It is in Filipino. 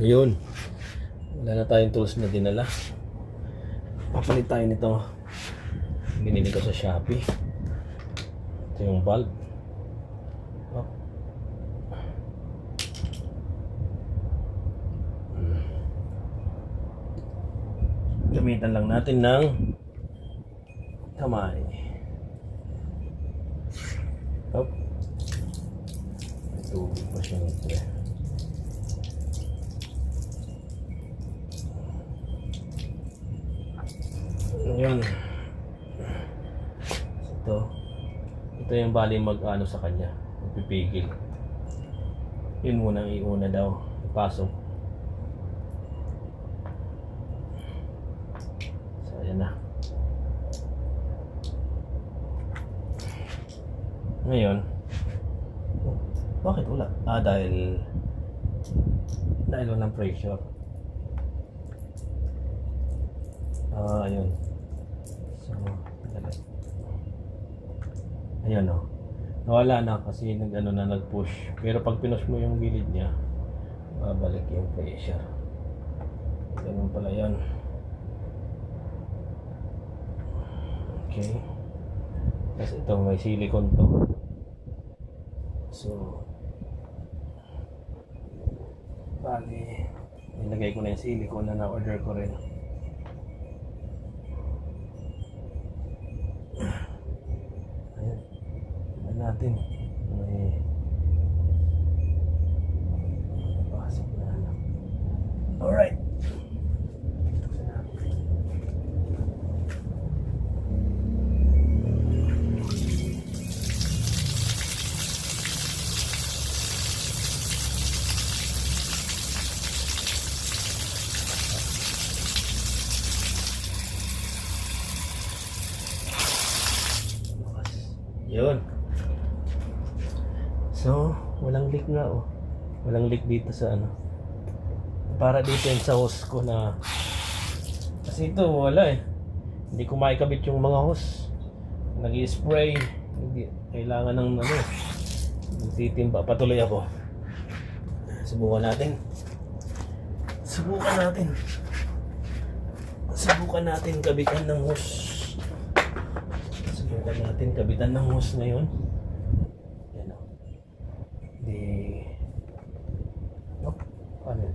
Ayun. Wala na tayong tools na dinala. Papalit tayo nito. Binili ko sa Shopee. Ito yung valve. Oh. Gamitan lang natin ng kamay. Oh. May tubig pa siya nito. Ayan. Ito yung bali mag-ano sa kanya, magpipigil. Yun muna ang iuna daw, ipasok. So ayan na. Ngayon, bakit wala? Dahil walang pressure. Ayun. So, ayan o. Nawala na kasi nag-push. Pero pag pinush mo yung gilid niya, babalik yung pressure. Ganun pala yan. Okay. Tapos ito may silicone to. So, bali, nilagay ko na yung silicone na na-order ko rin. Natin may pasok na lang. Alright. Yun. So, walang leak nga oh. Walang leak dito sa ano. Para dito yung sa hose ko na kasi ito wala eh. Hindi ko maikabit yung mga hose. Nag-i-spray. Hindi kailangan ng ano. Magtitimba patuloy ako. Subukan natin. Subukan natin kabitan ng hose. Subukan natin kabitan ng hose ngayon. Ano?